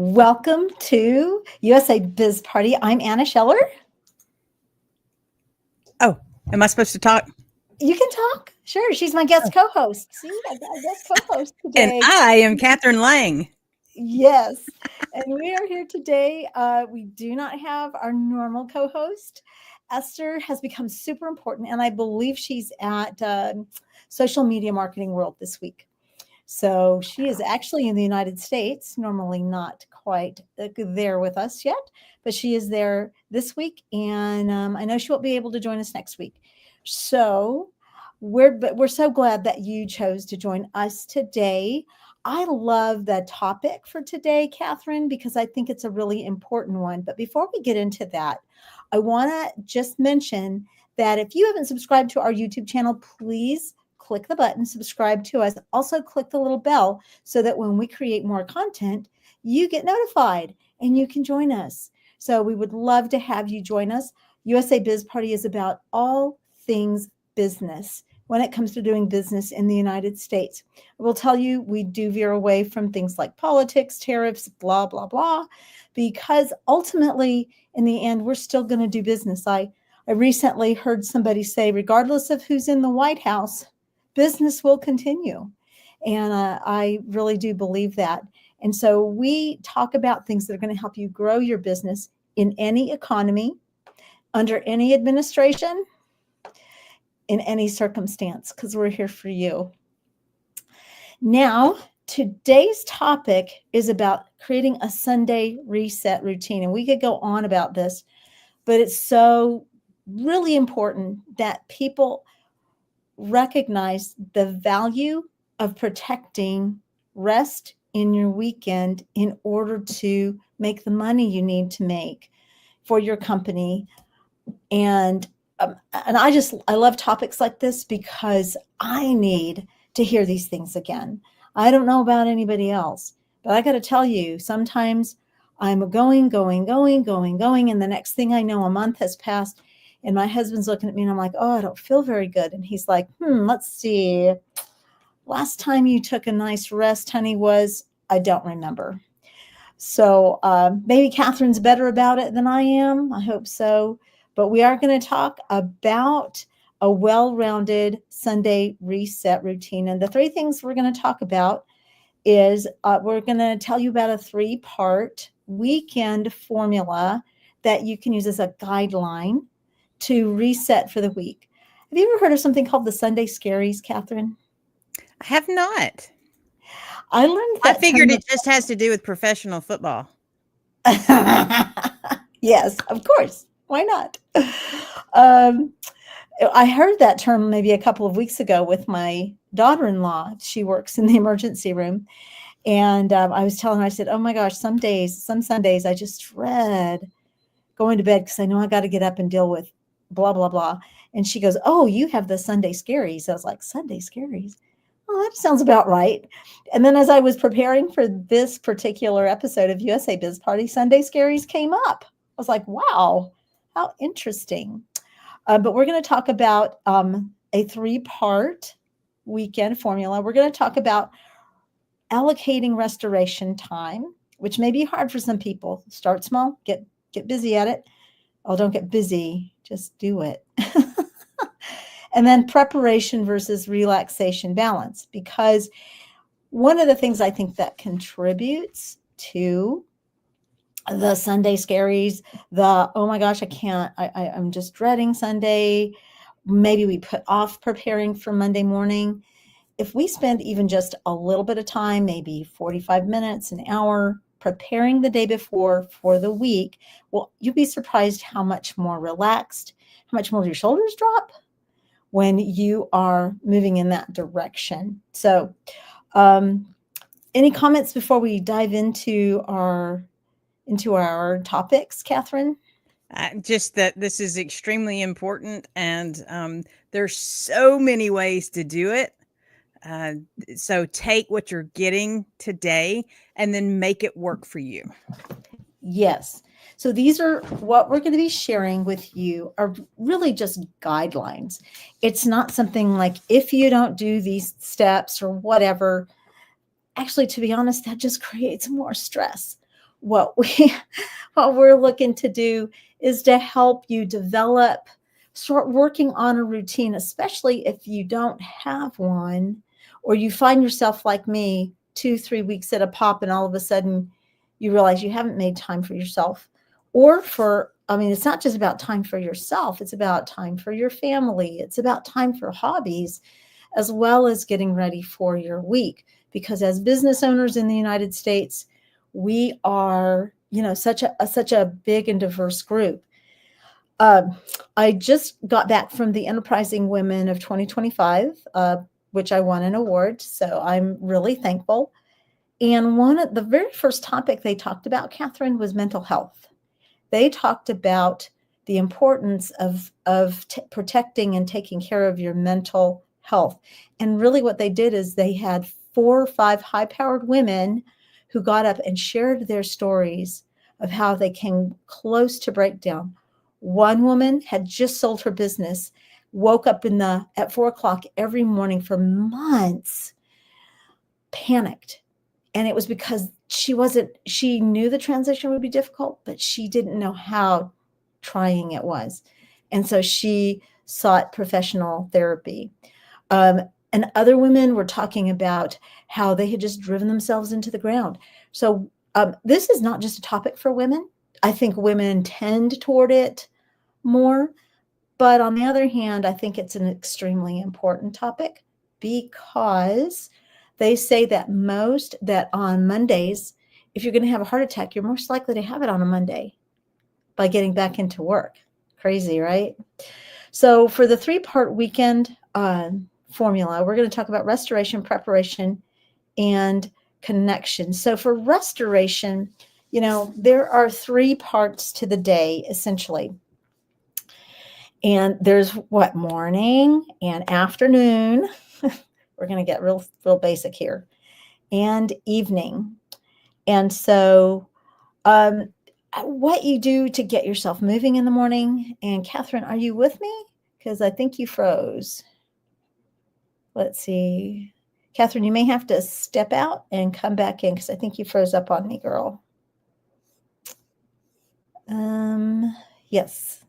Welcome to USA Biz Party. I'm Anna Scheller. Oh, am I supposed to talk? You can talk. Sure. She's my guest co-host. See, I got a guest co-host And today. I am Catherine Lang. Yes. And we are here today. We do not have our normal co-host. Esther has become super important, and I believe she's at Social Media Marketing World this week. So she is actually in the United States, normally not quite there with us yet, but she is there this week. And I know she won't be able to join us next week. So we're so glad that you chose to join us today. I love the topic for today, Catherine, because I think it's a really important one. But before we get into that, I want to just mention that if you haven't subscribed to our YouTube channel, please click the button, subscribe to us. Also click the little bell so that when we create more content, you get notified and you can join us. So we would love to have you join us. USA Biz Party is about all things business when it comes to doing business in the United States. We'll tell you we do veer away from things like politics, tariffs, blah, blah, blah, because ultimately, in the end, we're still going to do business. I recently heard somebody say, regardless of who's in the White House, business will continue. And I really do believe that. And so we talk about things that are going to help you grow your business in any economy, under any administration, in any circumstance, because we're here for you. Now, today's topic is about creating a Sunday reset routine. And we could go on about this, but it's so really important that people recognize the value of protecting rest in your weekend in order to make the money you need to make for your company. And I love topics like this because I need to hear these things again. I don't know about anybody else, but I got to tell you, sometimes I'm going, and the next thing I know, a month has passed. And my husband's looking at me and I'm like, oh, I don't feel very good. And he's like, let's see. Last time you took a nice rest, honey, I don't remember. So maybe Catherine's better about it than I am. I hope so. But we are going to talk about a well-rounded Sunday reset routine. And the three things we're going to talk about is we're going to tell you about a 3-part weekend formula that you can use as a guideline to reset for the week. Have you ever heard of something called the Sunday Scaries, Catherine? I have not. I learned that. I figured it just has to do with professional football. Yes, of course. Why not? I heard that term maybe a couple of weeks ago with my daughter-in-law. She works in the emergency room. And I was telling her, I said, oh my gosh, some Sundays, I just dread going to bed because I know I got to get up and deal with blah, blah, blah. And she goes, oh, you have the Sunday Scaries. I was like, Sunday Scaries? Oh, that sounds about right. And then as I was preparing for this particular episode of USA Biz Party, Sunday Scaries came up. I was like, wow, how interesting. But we're going to talk about a 3-part weekend formula. We're going to talk about allocating restoration time, which may be hard for some people. Start small, get busy at it. Oh, don't get busy, just do it. And then preparation versus relaxation balance, because one of the things I think that contributes to the Sunday Scaries, oh my gosh, I'm just dreading Sunday. Maybe we put off preparing for Monday morning. If we spend even just a little bit of time, maybe 45 minutes, an hour, preparing the day before for the week, well, you'll be surprised how much more relaxed, how much more your shoulders drop when you are moving in that direction. So any comments before we dive into our topics, Catherine? Just that this is extremely important, and there's so many ways to do it. So take what you're getting today and then make it work for you. Yes. So these are what we're going to be sharing with you are really just guidelines. It's not something like if you don't do these steps or whatever. Actually, to be honest, that just creates more stress. what we what we're looking to do is to help you start working on a routine, especially if you don't have one, or you find yourself like me 2, 3 weeks at a pop, and all of a sudden you realize you haven't made time for yourself. I mean, it's not just about time for yourself, it's about time for your family, it's about time for hobbies, as well as getting ready for your week. Because as business owners in the United States, we are, such a big and diverse group. Um, I just got back from the Enterprising Women of 2025, which I won an award. So I'm really thankful. And one of the very first topic they talked about, Catherine, was mental health. They talked about the importance of protecting and taking care of your mental health. And really what they did is they had 4 or 5 high-powered women who got up and shared their stories of how they came close to breakdown. One woman had just sold her business, woke up at 4 o'clock every morning for months, panicked. And it was because she knew the transition would be difficult, but she didn't know how trying it was. And so she sought professional therapy. And other women were talking about how they had just driven themselves into the ground. So this is not just a topic for women. I think women tend toward it more. But on the other hand, I think it's an extremely important topic because they say that on Mondays, if you're going to have a heart attack, you're most likely to have it on a Monday by getting back into work. Crazy, right? So for the 3-part weekend formula, we're going to talk about restoration, preparation, and connection. So for restoration, there are 3 parts to the day, essentially. And there's morning and afternoon. We're going to get real basic here, and evening. And so what you do to get yourself moving in the morning. And Catherine, are you with me? Because I think you froze. Let's see. Catherine, you may have to step out and come back in because I think you froze up on me, girl. Yes.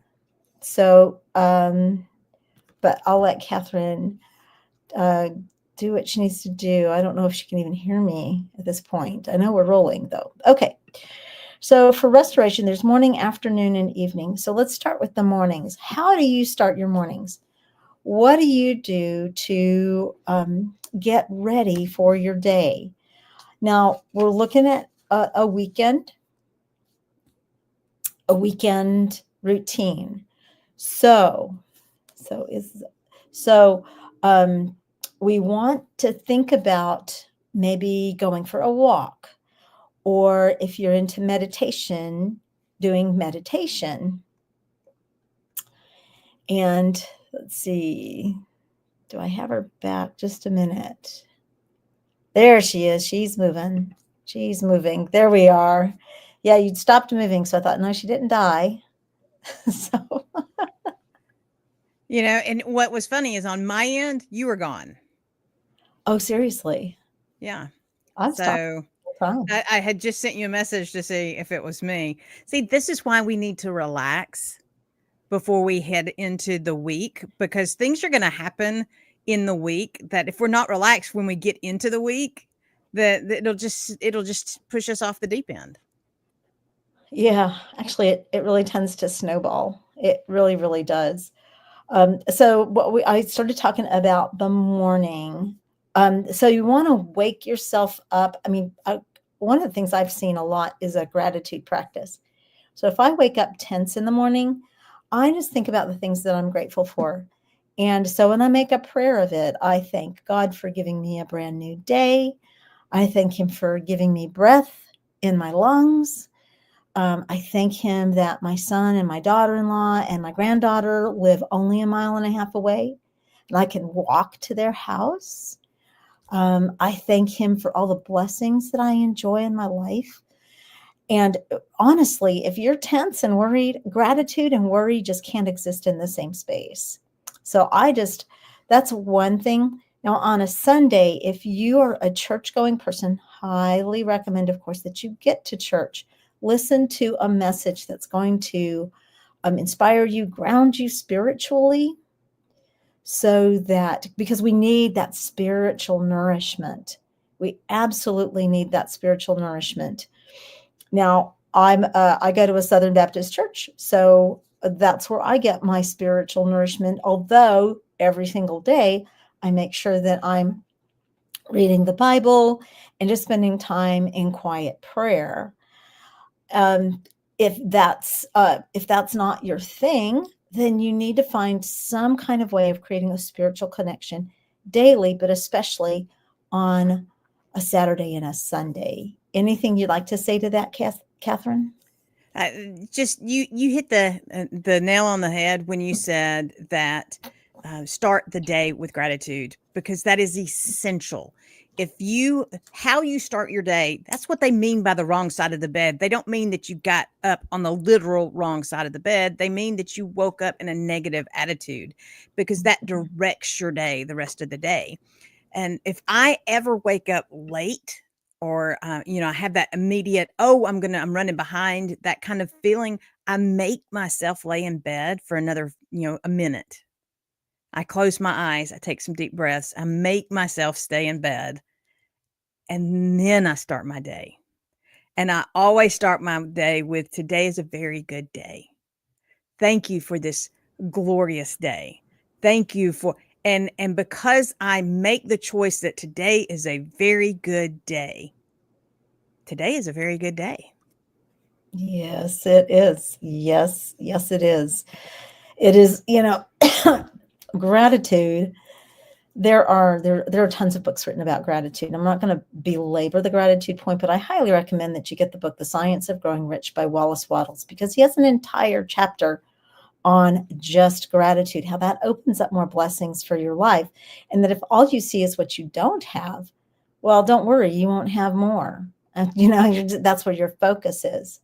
So, but I'll let Catherine do what she needs to do. I don't know if she can even hear me at this point. I know we're rolling though. Okay. So for restoration, there's morning, afternoon, and evening. So let's start with the mornings. How do you start your mornings? What do you do to get ready for your day? Now we're looking at a weekend routine. So we want to think about maybe going for a walk, or if you're into meditation, doing meditation. And let's see, do I have her back? Just a minute. There she is. She's moving. There we are. Yeah, you'd stopped moving. So I thought, no, she didn't die. So, and what was funny is on my end, you were gone. oh, seriously? Yeah. I've So I had just sent you a message to see if it was me. See, this is why we need to relax before we head into the week, because things are going to happen in the week that if we're not relaxed when we get into the week, that it'll just push us off the deep end. Yeah, actually, it really tends to snowball. It really, really does. So I started talking about the morning. So you want to wake yourself up. I mean, one of the things I've seen a lot is a gratitude practice. So if I wake up tense in the morning, I just think about the things that I'm grateful for. And so when I make a prayer of it, I thank God for giving me a brand new day. I thank him for giving me breath in my lungs. I thank him that my son and my daughter-in-law and my granddaughter live only 1.5 miles away, and I can walk to their house. I thank him for all the blessings that I enjoy in my life. And honestly, if you're tense and worried, gratitude and worry just can't exist in the same space. So that's one thing. Now, on a Sunday, if you are a church-going person, highly recommend, of course, that you get to church. listen to a message that's going to inspire you, ground you spiritually, so that, because we need that spiritual nourishment. We absolutely need that spiritual nourishment. Now, I go to a Southern Baptist church, so that's where I get my spiritual nourishment. Although every single day I make sure that I'm reading the Bible and just spending time in quiet prayer. Um, if that's not your thing, then you need to find some kind of way of creating a spiritual connection daily, but especially on a Saturday and a Sunday. Anything you'd like to say to that, Catherine? Uh, just you hit the nail on the head when you said that start the day with gratitude, because that is essential. If you how you start your day, that's what they mean by the wrong side of the bed. They don't mean that you got up on the literal wrong side of the bed. They mean that you woke up in a negative attitude, because that directs your day the rest of the day. And if I ever wake up late, or I have that immediate, oh, I'm running behind, that kind of feeling, I make myself lay in bed for another, a minute. I close my eyes, I take some deep breaths, I make myself stay in bed, and then I start my day. And I always start my day with, today is a very good day. Thank you for this glorious day. Thank you for, and because I make the choice that today is a very good day, today is a very good day. Yes, it is. Yes, yes, it is. It is, gratitude. There are tons of books written about gratitude. I'm not going to belabor the gratitude point, but I highly recommend that you get the book The Science of Growing Rich by Wallace Wattles, because he has an entire chapter on just gratitude, how that opens up more blessings for your life. And that if all you see is what you don't have, well, don't worry, you won't have more. That's where your focus is.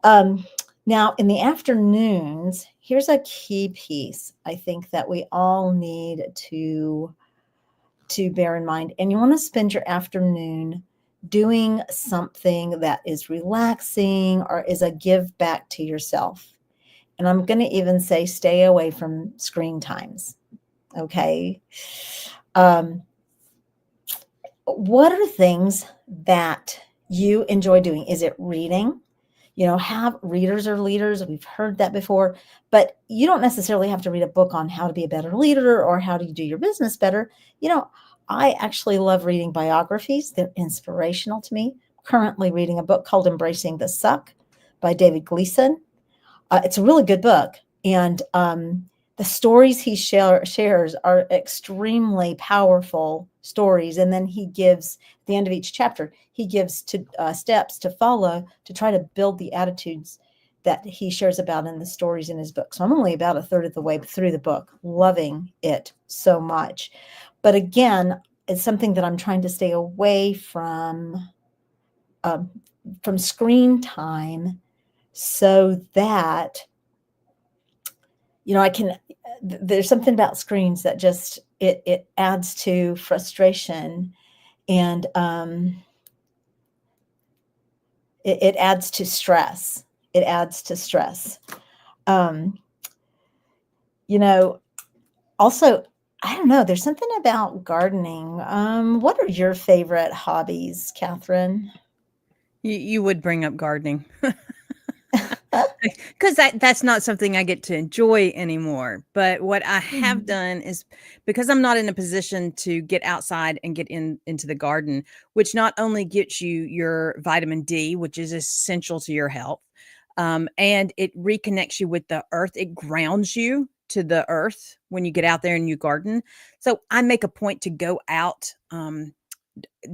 Um, Now, in the afternoons, here's a key piece I think that we all need to bear in mind. And you want to spend your afternoon doing something that is relaxing or is a give back to yourself. And I'm going to even say stay away from screen times. Okay. Um, what are things that you enjoy doing? Is it reading? Have readers or leaders. We've heard that before, but you don't necessarily have to read a book on how to be a better leader or how do you do your business better. I actually love reading biographies. They're inspirational to me. Currently reading a book called Embracing the Suck by David Gleason. It's a really good book. And the stories he shares are extremely powerful stories. And then he gives, at the end of each chapter, he gives steps to follow to try to build the attitudes that he shares about in the stories in his book. So I'm only about a third of the way through the book, loving it so much. But again, it's something that I'm trying to stay away from screen time, so that I can. There's something about screens that just it adds to frustration, and it adds to stress. It adds to stress. Um, Also, I don't know. There's something about gardening. What are your favorite hobbies, Catherine? You would bring up gardening. Because that's not something I get to enjoy anymore. But what I have done is, because I'm not in a position to get outside and get into the garden, which not only gets you your vitamin D, which is essential to your health, and it reconnects you with the earth. It grounds you to the earth when you get out there and you garden. So I make a point to go out.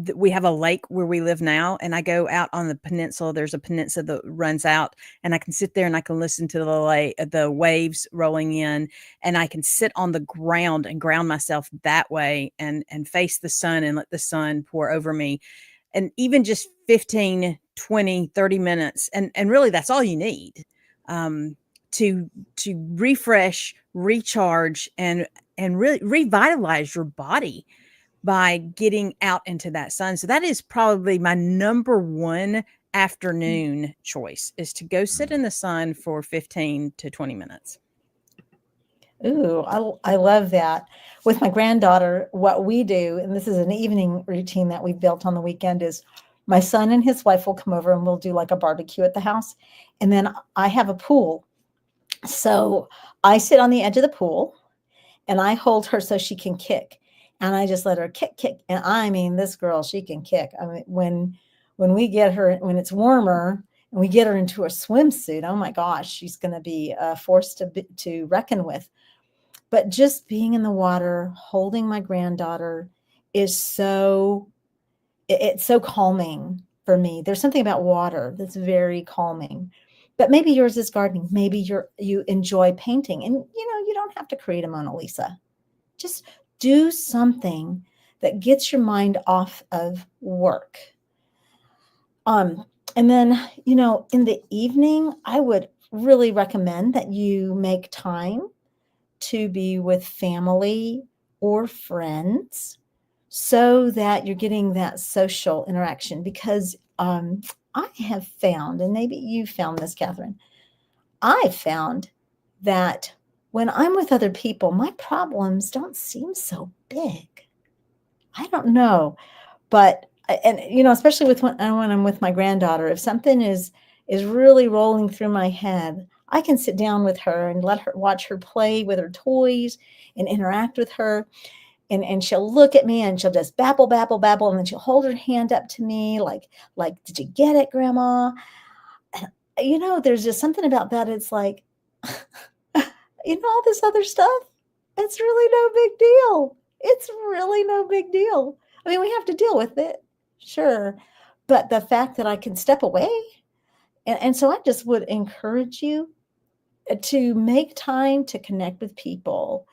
We have a lake where we live now, and I go out on the peninsula. There's a peninsula that runs out, and I can sit there and I can listen to the waves rolling in, and I can sit on the ground and ground myself that way, and face the sun and let the sun pour over me. And even just 15, 20, 30 minutes, and really that's all you need, um, to refresh, recharge, and really revitalize your body by getting out into that sun. So that is probably my number one afternoon choice is to go sit in the sun for 15 to 20 minutes. Ooh, I love that. With my granddaughter, what we do, and this is an evening routine that we've built on the weekend, is my son and his wife will come over and we'll do like a barbecue at the house. And then I have a pool. So I sit on the edge of the pool and I hold her so she can kick. And I just let her kick, kick. And I mean, this girl, she can kick. I mean, when we get her, when it's warmer and we get her into a swimsuit, oh my gosh, she's going to be a force to reckon with. But just being in the water, holding my granddaughter is it's so calming for me. There's something about water that's very calming. But maybe yours is gardening. Maybe you enjoy painting, and you don't have to create a Mona Lisa. Just do something that gets your mind off of work. And then, in the evening, I would really recommend that you make time to be with family or friends so that you're getting that social interaction. Because I have found, and maybe you found this, Catherine, I found that when I'm with other people, my problems don't seem so big. I don't know, but especially when I'm with my granddaughter, if something is really rolling through my head, I can sit down with her and watch her play with her toys and interact with her. And she'll look at me and she'll just babble, babble, babble. And then she'll hold her hand up to me like, did you get it, Grandma? And, there's just something about that. It's like, all this other stuff, it's really no big deal. It's really no big deal. I mean, we have to deal with it, sure. But the fact that I can step away, and so I just would encourage you to make time to connect with people,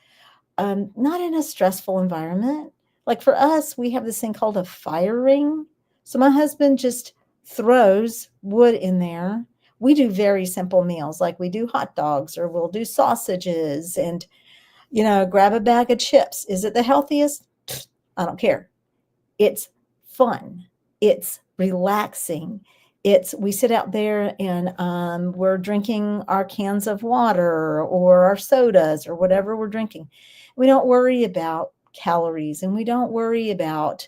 not in a stressful environment. Like for us, we have this thing called a fire ring. So my husband just throws wood in there. We do very simple meals, like we do hot dogs or we'll do sausages and, grab a bag of chips. Is it the healthiest? I don't care. It's fun. It's relaxing. We sit out there and we're drinking our cans of water or our sodas or whatever we're drinking. We don't worry about calories and we don't worry about,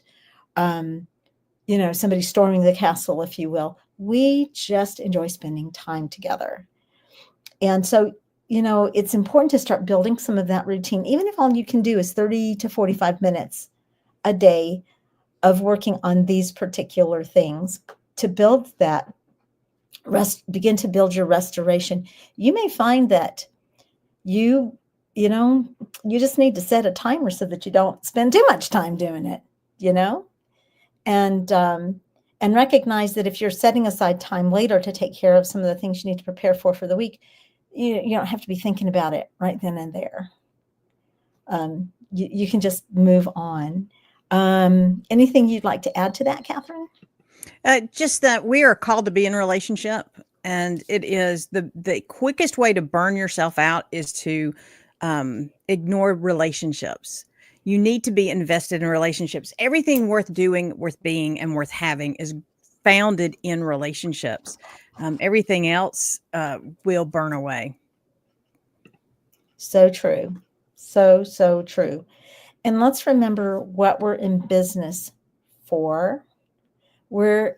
somebody storming the castle, if you will. We just enjoy spending time together. And so, it's important to start building some of that routine, even if all you can do is 30 to 45 minutes a day of working on these particular things to build that begin to build your restoration. You may find that you just need to set a timer so that you don't spend too much time doing it, and recognize that if you're setting aside time later to take care of some of the things you need to prepare for the week, you don't have to be thinking about it right then and there. You can just move on. Anything you'd like to add to that, Catherine? Just that we are called to be in a relationship, and it is the quickest way to burn yourself out is to ignore relationships. You need to be invested in relationships. Everything worth doing, worth being, and worth having is founded in relationships. Everything else will burn away. So true. So true. And let's remember what we're in business for. What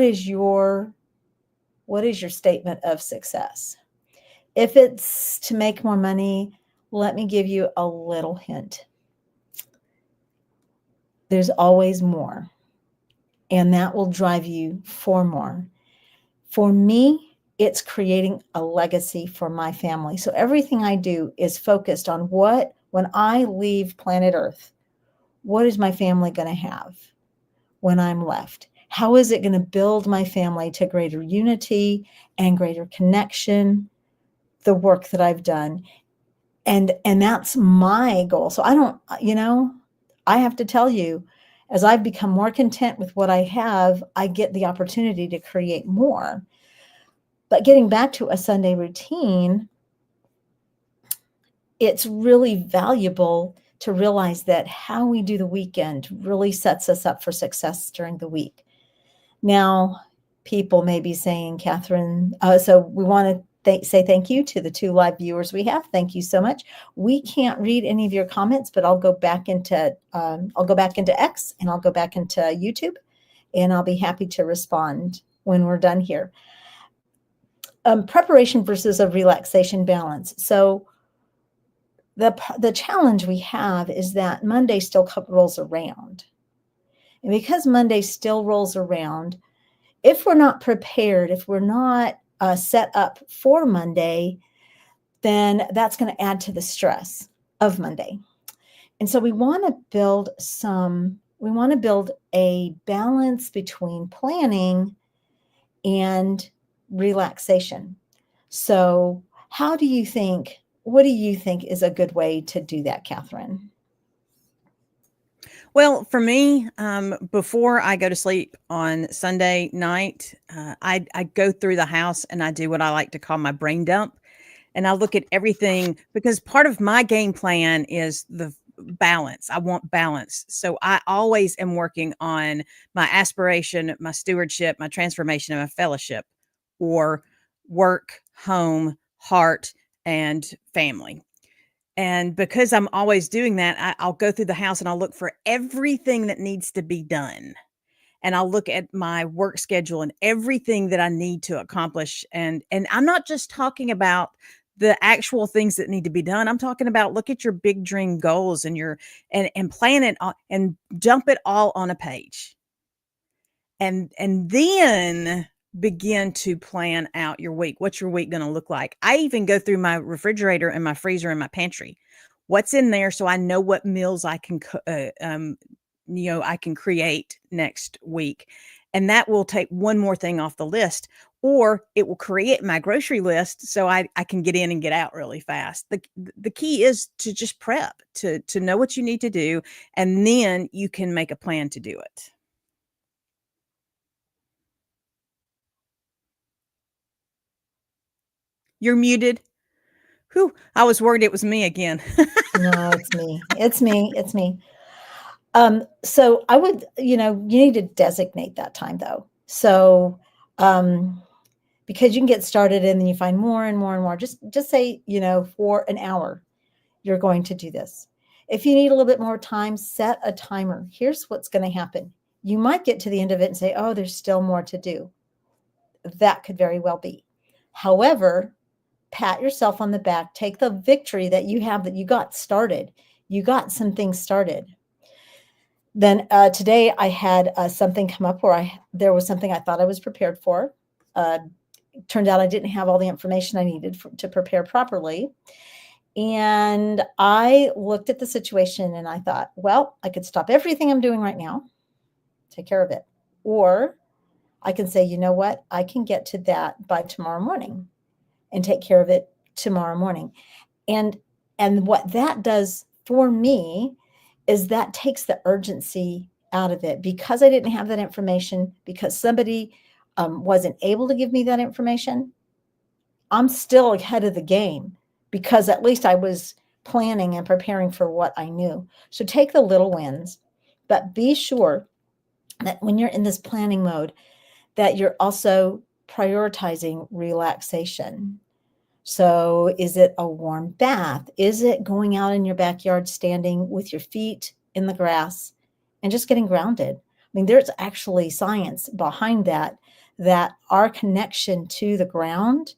is your statement of success? If it's to make more money, let me give you a little hint. There's always more, and that will drive you for more. For me, it's creating a legacy for my family. So everything I do is focused on when I leave planet Earth, what is my family going to have when I'm left? How is it going to build my family to greater unity and greater connection, the work that I've done? And that's my goal. So I have to tell you, as I've become more content with what I have, I get the opportunity to create more. But getting back to a Sunday routine, it's really valuable to realize that how we do the weekend really sets us up for success during the week. Now, people may be saying, Catherine, so we want to say thank you to the 2 live viewers we have. Thank you so much. We can't read any of your comments, but I'll go back into X, and I'll go back into YouTube, and I'll be happy to respond when we're done here. Preparation versus a relaxation balance. So the challenge we have is that Monday still rolls around. And because Monday still rolls around, if we're not prepared, if we're not set up for Monday, then that's going to add to the stress of Monday. And so we want to build a balance between planning and relaxation. So what do you think is a good way to do that, Catherine? Well, for me, before I go to sleep on Sunday night, I go through the house and I do what I like to call my brain dump. And I look at everything, because part of my game plan is the balance. I want balance. So I always am working on my aspiration, my stewardship, my transformation, and my fellowship, or work, home, heart, and family. And because I'm always doing that, I'll go through the house and I'll look for everything that needs to be done. And I'll look at my work schedule and everything that I need to accomplish. And I'm not just talking about the actual things that need to be done. I'm talking about, look at your big dream goals and and plan it and dump it all on a page. And then begin to plan out your week. What's your week going to look like? I even go through my refrigerator and my freezer and my pantry. What's in there, so I know what meals I can I can create next week. And that will take one more thing off the list, or it will create my grocery list so I can get in and get out really fast. The key is to just prep, to know what you need to do, and then you can make a plan to do it. You're muted. Whew, I was worried it was me again. No, it's me. It's me. It's me. So I would, you need to designate that time though. So, because you can get started and then you find more and more and more, just say, for an hour, you're going to do this. If you need a little bit more time, set a timer. Here's what's going to happen. You might get to the end of it and say, oh, there's still more to do. That could very well be. However, pat yourself on the back, take the victory that you have, that you got started. You got some things started. Then today I had something come up where there was something I thought I was prepared for. Turned out I didn't have all the information I needed to prepare properly. And I looked at the situation and I thought, well, I could stop everything I'm doing right now, take care of it. Or I can say, you know what, I can get to that by tomorrow morning and take care of it tomorrow morning. And what that does for me is that takes the urgency out of it, because I didn't have that information, because somebody wasn't able to give me that information. I'm still ahead of the game, because at least I was planning and preparing for what I knew. So take the little wins, but be sure that when you're in this planning mode, that you're also prioritizing relaxation. So is it a warm bath? Is it going out in your backyard, standing with your feet in the grass and just getting grounded? I mean, there's actually science behind that our connection to the ground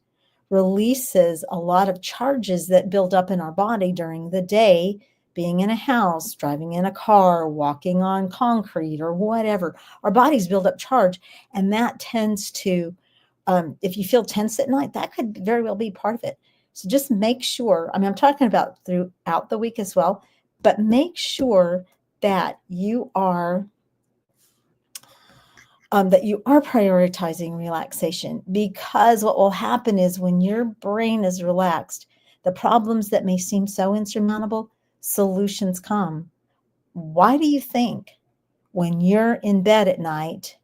releases a lot of charges that build up in our body during the day, being in a house, driving in a car, walking on concrete or whatever. Our bodies build up charge, and that tends to, if you feel tense at night, that could very well be part of it. So just make sure, I'm talking about throughout the week as well, but make sure that you are prioritizing relaxation, because what will happen is when your brain is relaxed, the problems that may seem so insurmountable, solutions come. Why do you think when you're in bed at night,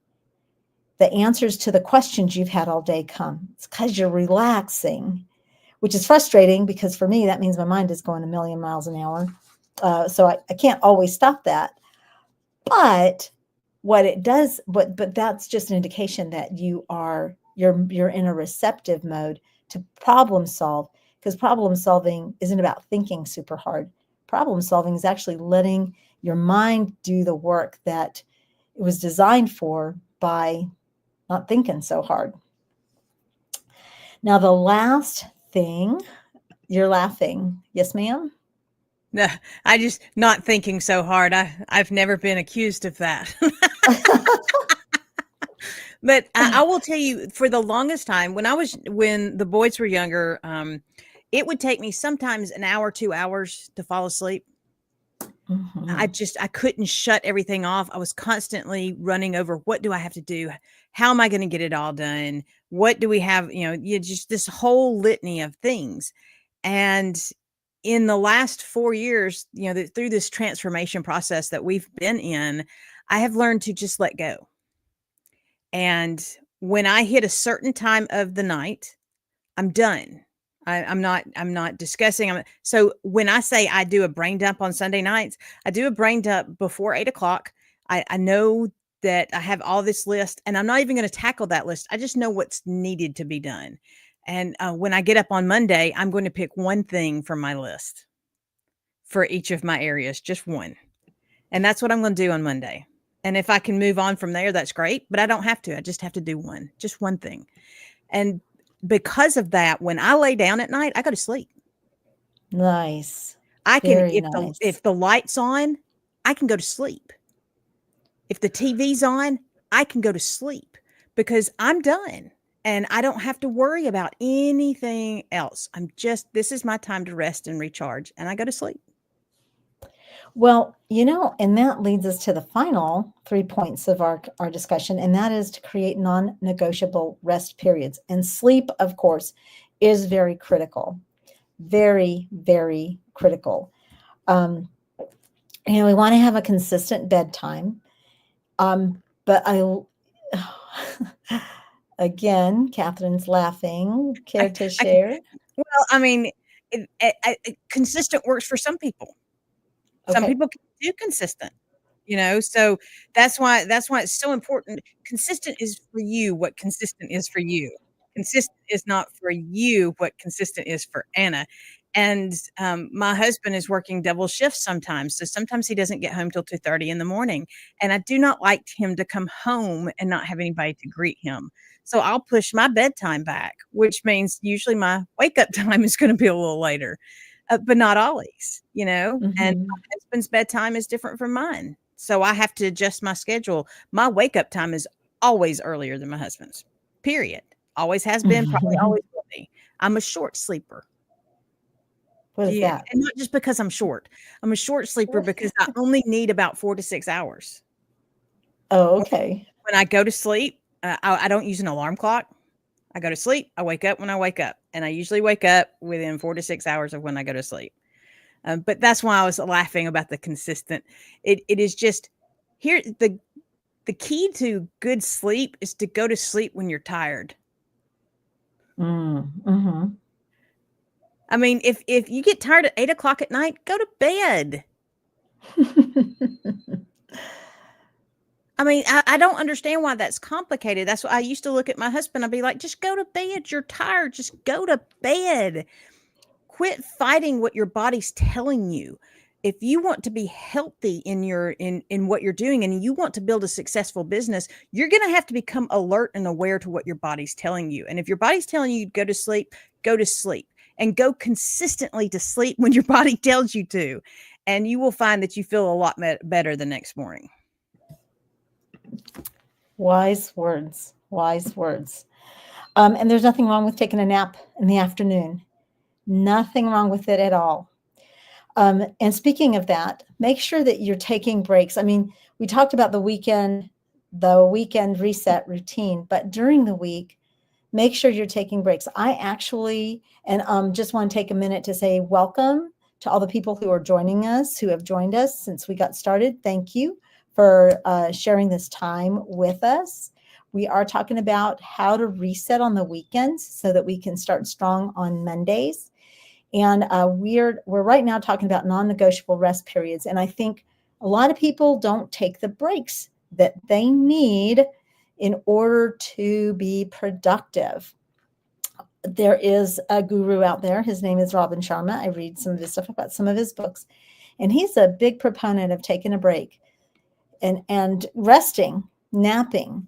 the answers to the questions you've had all day come? It's because you're relaxing, which is frustrating, because for me, that means my mind is going a million miles an hour. So I can't always stop that. But what it does, but that's just an indication that you're in a receptive mode to problem solve, because problem solving isn't about thinking super hard. Problem solving is actually letting your mind do the work that it was designed for by not thinking so hard. Now, the last thing, you're laughing. Yes, ma'am? No, I just not thinking so hard. I've never been accused of that. But I will tell you, for the longest time, when the boys were younger, it would take me sometimes an hour, 2 hours to fall asleep. Mhm. I couldn't shut everything off. I was constantly running over, what do I have to do? How am I going to get it all done? What do we have? You just this whole litany of things. And in the last 4 years, through this transformation process that we've been in, I have learned to just let go. And when I hit a certain time of the night, I'm done. I'm not discussing. So when I say I do a brain dump on Sunday nights, I do a brain dump before 8 o'clock. I know that I have all this list, and I'm not even going to tackle that list. I just know what's needed to be done. And when I get up on Monday, I'm going to pick one thing from my list for each of my areas, just one. And that's what I'm going to do on Monday. And if I can move on from there, that's great. But I don't have to. I just have to do one, just one thing. And because of that, when I lay down at night, I go to sleep. Nice. I can, Very nice. if the light's on, I can go to sleep. If the TV's on, I can go to sleep because I'm done and I don't have to worry about anything else. This is my time to rest and recharge, and I go to sleep. Well, and that leads us to the final 3 points of our discussion, and that is to create non-negotiable rest periods. And sleep, of course, is very critical. Very, very critical. We want to have a consistent bedtime. But again, Catherine's laughing. Care to I share? Well, I mean, consistent works for some people. Some Okay. people can do consistent, so that's why it's so important. Consistent is for you what consistent is for you. Consistent is not for you what consistent is for Anna. And my husband is working double shifts sometimes, so sometimes he doesn't get home till 2:30 in the morning, and I do not like him to come home and not have anybody to greet him. So I'll push my bedtime back, which means usually my wake up time is going to be a little later, but not always, and Mhm. my husband's bedtime is different from mine. So I have to adjust my schedule. My wake up time is always earlier than my husband's, period. Always has been, probably always will be. I'm a short sleeper. What is Yeah, that? and not just because I'm short. I'm a short sleeper because I only need about 4 to 6 hours. Oh, When okay. when I go to sleep, I don't use an alarm clock. I go to sleep, I wake up when I wake up, and I usually wake up within 4 to 6 hours of when I go to sleep. But that's why I was laughing about the consistent. It is just here the key to good sleep is to go to sleep when you're tired. Mhm. I mean, if you get tired at 8 o'clock at night, go to bed. I mean, I don't understand why that's complicated. That's why I used to look at my husband. I'd be like, just go to bed. You're tired. Just go to bed. Quit fighting what your body's telling you. If you want to be healthy in what you're doing and you want to build a successful business, you're going to have to become alert and aware to what your body's telling you. And if your body's telling you to go to sleep and go consistently to sleep when your body tells you to. And you will find that you feel a lot better the next morning. Wise words. Wise words. And there's nothing wrong with taking a nap in the afternoon. Nothing wrong with it at all. And speaking of that, make sure that you're taking breaks. I mean, we talked about the weekend reset routine, but during the week, make sure you're taking breaks. I actually, and just want to take a minute to say welcome to all the people who are joining us, who have joined us since we got started. Thank you for sharing this time with us. We are talking about how to reset on the weekends so that we can start strong on Mondays. And we're right now talking about non-negotiable rest periods. And I think a lot of people don't take the breaks that they need in order to be productive. There is a guru out there. His name is Robin Sharma. I read some of his stuff about some of his books, and he's a big proponent of taking a break and resting, napping.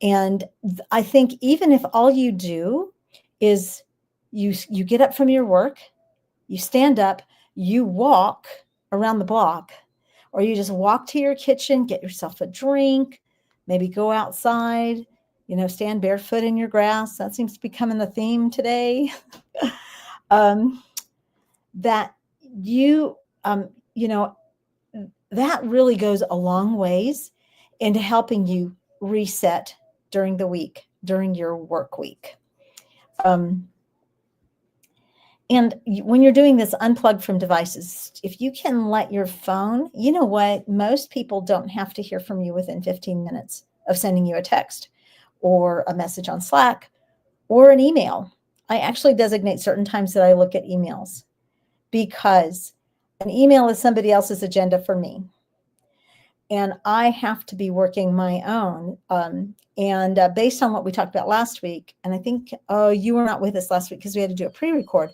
And I think even if all you do is you get up from your work, you stand up, you walk around the block, or you just walk to your kitchen, get yourself a drink, maybe go outside, stand barefoot in your grass. That seems to be becoming the theme today. um, that you, you know, that really goes a long ways into helping you reset during the week, during your work week. And when you're doing this, unplug from devices. If you can let your phone, you know what? Most people don't have to hear from you within 15 minutes of sending you a text or a message on Slack or an email. I actually designate certain times that I look at emails because an email is somebody else's agenda for me. And I have to be working my own. And based on what we talked about last week, and I think, you were not with us last week because we had to do a pre-record,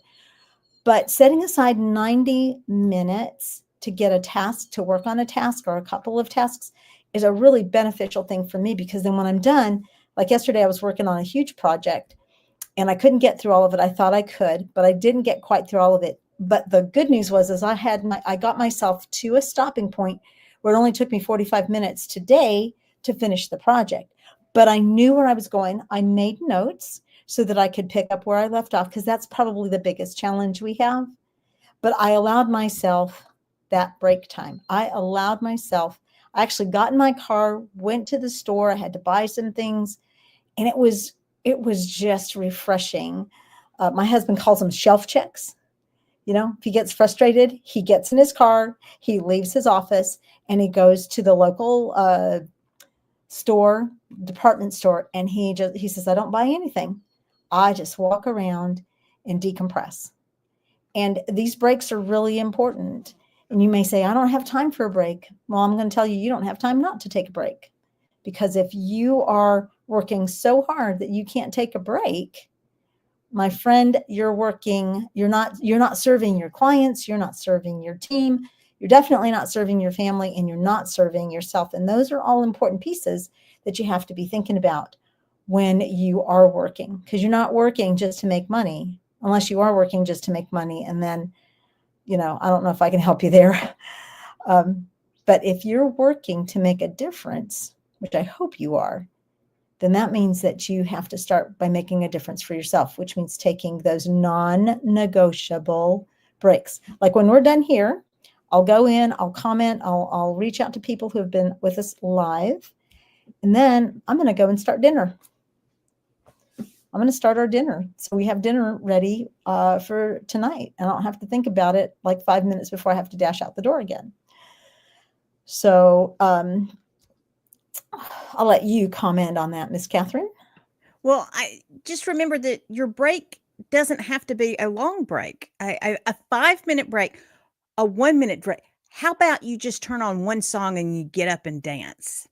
but setting aside 90 minutes to get a task, to work on a task or a couple of tasks is a really beneficial thing for me, because then when I'm done, like yesterday, I was working on a huge project and I couldn't get through all of it. I thought I could, but I didn't get quite through all of it. But the good news was, I got myself to a stopping point where it only took me 45 minutes today to finish the project. But I knew where I was going. I made notes so that I could pick up where I left off, because that's probably the biggest challenge we have. But I allowed myself that break time. I actually got in my car, went to the store. I had to buy some things, and it was just refreshing. My husband calls them shelf checks. If he gets frustrated, he gets in his car, he leaves his office, and he goes to the local department store, and he says, I don't buy anything. I just walk around and decompress. And these breaks are really important. And you may say, I don't have time for a break. Well, I'm going to tell you, you don't have time not to take a break. Because if you are working so hard that you can't take a break, my friend, you're not serving your clients, you're not serving your team, you're definitely not serving your family, and you're not serving yourself. And those are all important pieces that you have to be thinking about when you are working, because you're not working just to make money, unless you are working just to make money. And then, I don't know if I can help you there. But if you're working to make a difference, which I hope you are, then that means that you have to start by making a difference for yourself, which means taking those non-negotiable breaks. Like when we're done here, I'll go in, I'll comment, I'll reach out to people who have been with us live, and then I'm going to go and start dinner. I'm going to start our dinner. So we have dinner ready for tonight, and I don't have to think about it like 5 minutes before I have to dash out the door again. So I'll let you comment on that, Miss Catherine. Well, I just remember that your break doesn't have to be a long break. A 5-minute break, a 1-minute break. How about you just turn on one song and you get up and dance?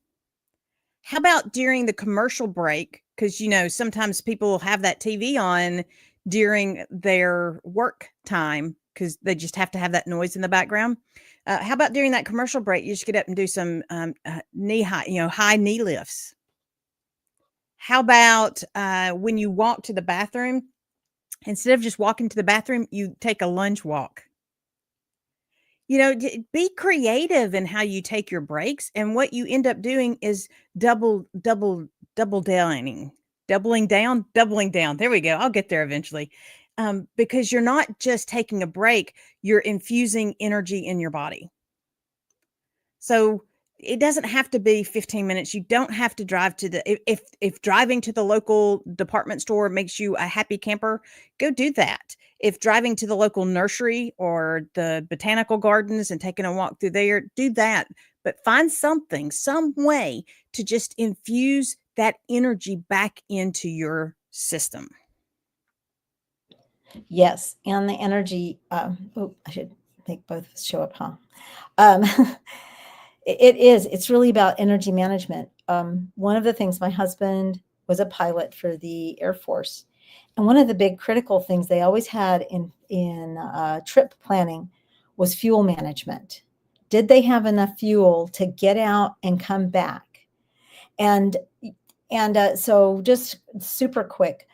How about during the commercial break? Because, sometimes people have that TV on during their work time because they just have to have that noise in the background. How about during that commercial break, you just get up and do some high knee lifts? How about when you walk to the bathroom, instead of just walking to the bathroom, you take a lunge walk? Be creative in how you take your breaks. And what you end up doing is doubling down. There we go. I'll get there eventually. Because you're not just taking a break, you're infusing energy in your body. So it doesn't have to be 15 minutes. You don't have to drive to if driving to the local department store makes you a happy camper, go do that. If driving to the local nursery or the botanical gardens and taking a walk through there, do that. But find some way to just infuse that energy back into your system. Yes. And the energy, I should make both of us show up, huh? It is. It's really about energy management. One of the things, my husband was a pilot for the Air Force, and one of the big critical things they always had in trip planning was fuel management. Did they have enough fuel to get out and come back? And so just super quick,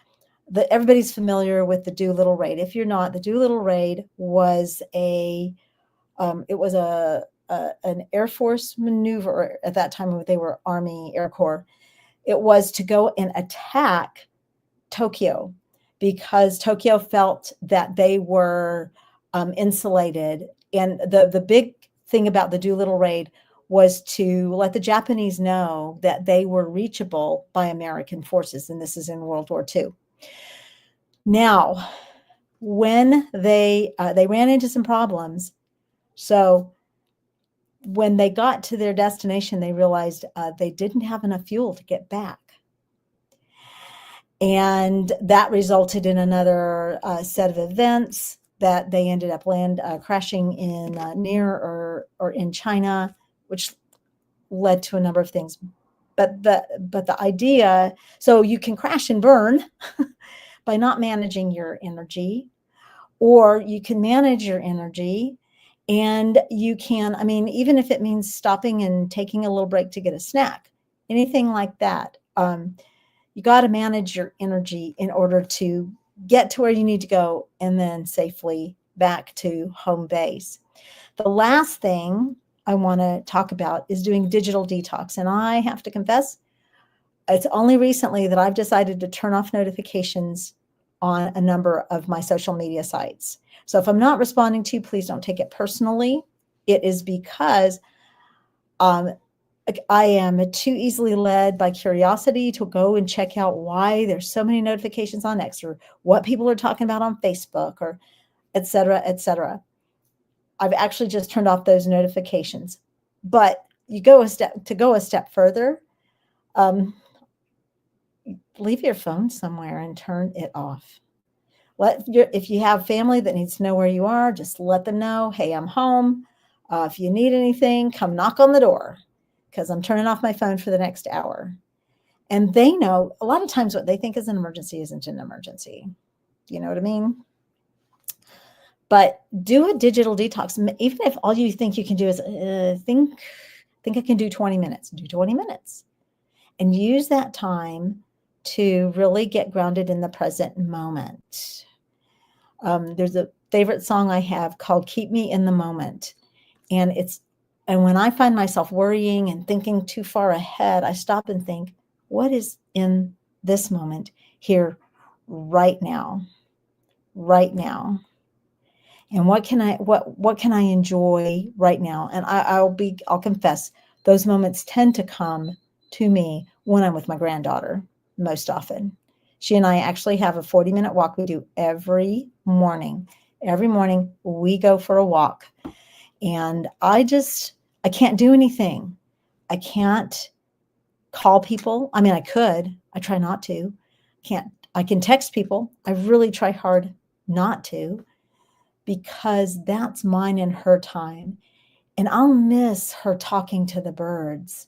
everybody's familiar with the Doolittle raid. If you're not, the Doolittle raid was it was an Air Force maneuver at that time. They were Army Air Corps. It was to go and attack Tokyo because Tokyo felt that they were insulated. And the big thing about the Doolittle raid was to let the Japanese know that they were reachable by American forces. And this is in World War II. Now, when they ran into some problems, so when they got to their destination, they realized they didn't have enough fuel to get back. And that resulted in another set of events that they ended up crashing in near or in China, which led to a number of things. But the idea, so you can crash and burn by not managing your energy, or you can manage your energy. And you can, I mean, even if it means stopping and taking a little break to get a snack, anything like that, you got to manage your energy in order to get to where you need to go and then safely back to home base. The last thing I want to talk about is doing digital detox. And I have to confess, it's only recently that I've decided to turn off notifications on a number of my social media sites. So if I'm not responding to you, please don't take it personally. It is because I am too easily led by curiosity to go and check out why there's so many notifications on X, or what people are talking about on Facebook, or et cetera, et cetera. I've actually just turned off those notifications. But you go a step further, leave your phone somewhere and turn it off. If you have family that needs to know where you are, just let them know, hey, I'm home. If you need anything, come knock on the door, because I'm turning off my phone for the next hour. And they know a lot of times what they think is an emergency isn't an emergency. You know what I mean? But do a digital detox. Even if all you think you can do is think I can do 20 minutes. Do 20 minutes. And use that time to really get grounded in the present moment. There's a favorite song I have called Keep Me in the Moment. And when I find myself worrying and thinking too far ahead, I stop and think, what is in this moment here right now? Right now. And what can I enjoy right now? And I'll confess, those moments tend to come to me when I'm with my granddaughter most often. She and I actually have a 40-minute walk we do every morning. Every morning we go for a walk. And I can't do anything. I can't call people. I mean, I could. I try not to. I can text people. I really try hard not to, because that's mine and her time. And I'll miss her talking to the birds.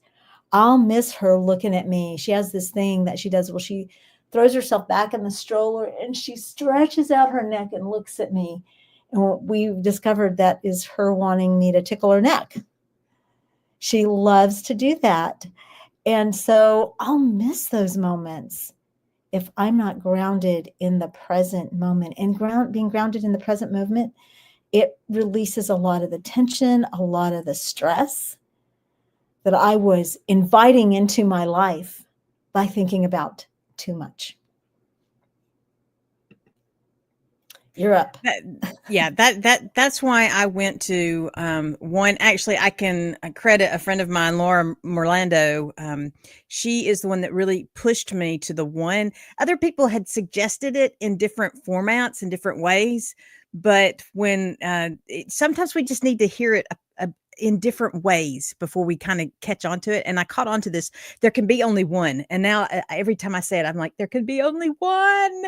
I'll miss her looking at me. She has this thing that she does where she throws herself back in the stroller and she stretches out her neck and looks at me. And we've discovered that is her wanting me to tickle her neck. She loves to do that. And so I'll miss those moments if I'm not grounded in the present moment. And being grounded in the present moment, it releases a lot of the tension, a lot of the stress that I was inviting into my life by thinking about too much. You're up. That's why I went to one. Actually, I can credit a friend of mine, Laura Morlando. She is the one that really pushed me to the one. Other people had suggested it in different formats, in different ways, but when sometimes we just need to hear it in different ways before we kind of catch on to it. And I caught on to this. There can be only one. And now every time I say it, I'm like, there could be only one.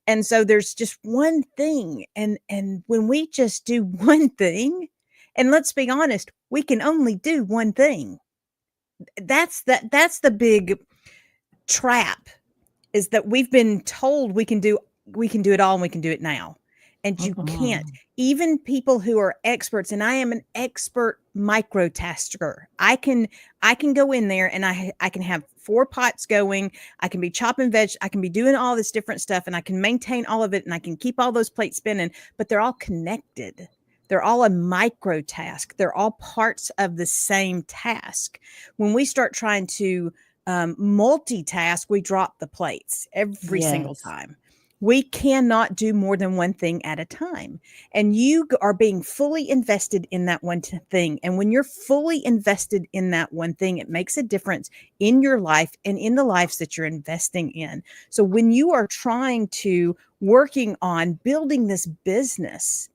And so there's just one thing. And when we just do one thing, And let's be honest, we can only do one thing. That's the big trap, is that we've been told we can do it all and we can do it now. And you can't. Mm-mm. Even people who are experts, and I am an expert microtasker. I can go in there and I can have 4 pots going. I can be chopping veg, I can be doing all this different stuff, and I can maintain all of it, and I can keep all those plates spinning, but they're all connected. They're all a micro task. They're all parts of the same task. When we start trying to multitask, we drop the plates every single Yes. time. We cannot do more than one thing at a time. And you are being fully invested in that one thing. And when you're fully invested in that one thing, it makes a difference in your life and in the lives that you're investing in. So when you are trying to working on building this business,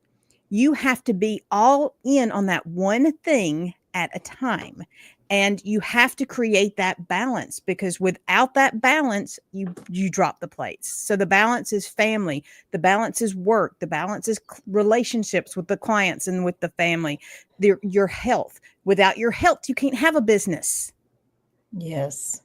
you have to be all in on that one thing at a time. And you have to create that balance, because without that balance, you drop the plates. So the balance is family, the balance is work, the balance is relationships with the clients and with the family, your health. Without your health, you can't have a business. Yes.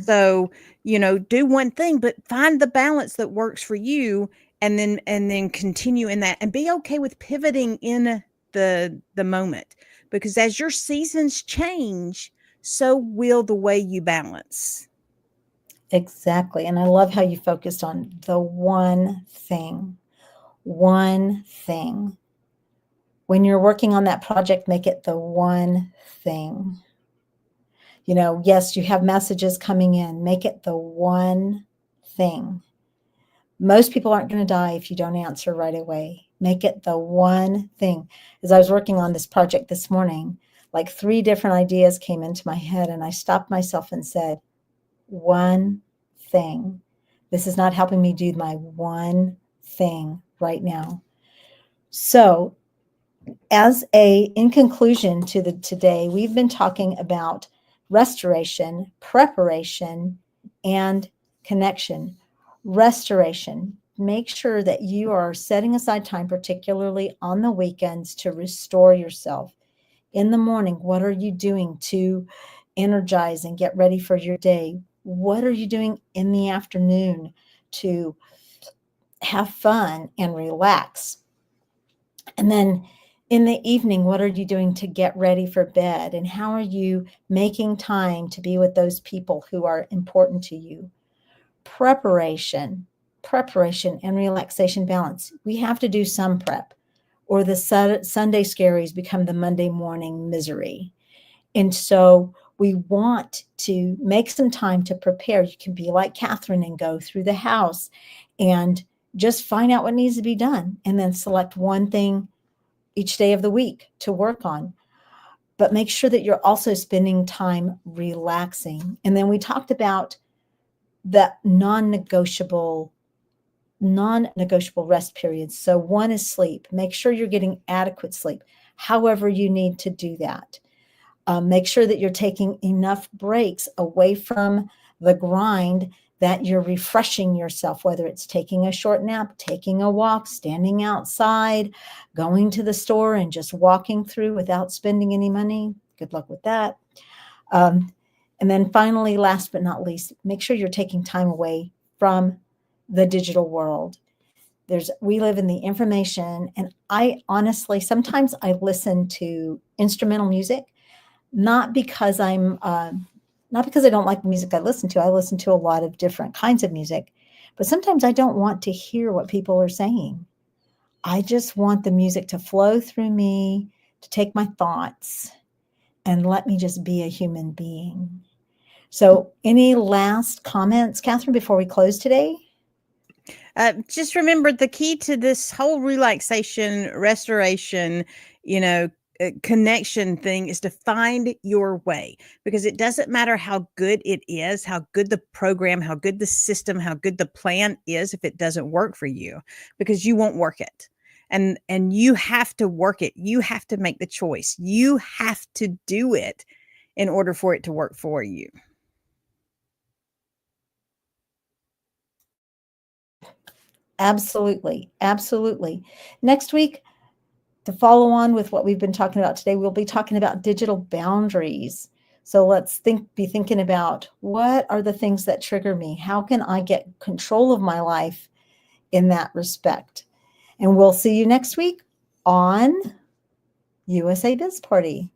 So, do one thing, but find the balance that works for you, and then continue in that, and be okay with pivoting in the moment, because as your seasons change, so will the way you balance. Exactly. And I love how you focused on the one thing. One thing. When you're working on that project, make it the one thing. Yes, you have messages coming in, make it the one thing. Most people aren't going to die if you don't answer right away. Make it the one thing. As I was working on this project this morning, like 3 different ideas came into my head, and I stopped myself and said, one thing. This is not helping me do my one thing right now. So, in conclusion to today, we've been talking about restoration, preparation, and connection. Restoration. Make sure that you are setting aside time, particularly on the weekends, to restore yourself. In the morning, what are you doing to energize and get ready for your day? What are you doing in the afternoon to have fun and relax? And then in the evening, what are you doing to get ready for bed? And how are you making time to be with those people who are important to you? Preparation and relaxation balance. We have to do some prep, or the Sunday scaries become the Monday morning misery. And so we want to make some time to prepare. You can be like Catherine and go through the house and just find out what needs to be done, and then select one thing each day of the week to work on. But make sure that you're also spending time relaxing. And then we talked about the non-negotiable rest periods. So one is sleep. Make sure you're getting adequate sleep, however you need to do that. Make sure that you're taking enough breaks away from the grind, that you're refreshing yourself, whether it's taking a short nap, taking a walk, standing outside, going to the store and just walking through without spending any money. Good luck with that. And then finally, last but not least, make sure you're taking time away from the digital world. We live in the information, and I honestly, sometimes I listen to instrumental music, not because not because I don't like the music I listen to. I listen to a lot of different kinds of music, but sometimes I don't want to hear what people are saying. I just want the music to flow through me, to take my thoughts, and let me just be a human being. So, any last comments, Catherine, before we close today? Just remember, the key to this whole relaxation, restoration, connection thing is to find your way, because it doesn't matter how good it is, how good the program, how good the system, how good the plan is, if it doesn't work for you, because you won't work it. And you have to work it. You have to make the choice. You have to do it in order for it to work for you. Absolutely. Absolutely. Next week, to follow on with what we've been talking about today, we'll be talking about digital boundaries. So let's be thinking about, what are the things that trigger me? How can I get control of my life in that respect? And we'll see you next week on USA Biz Party.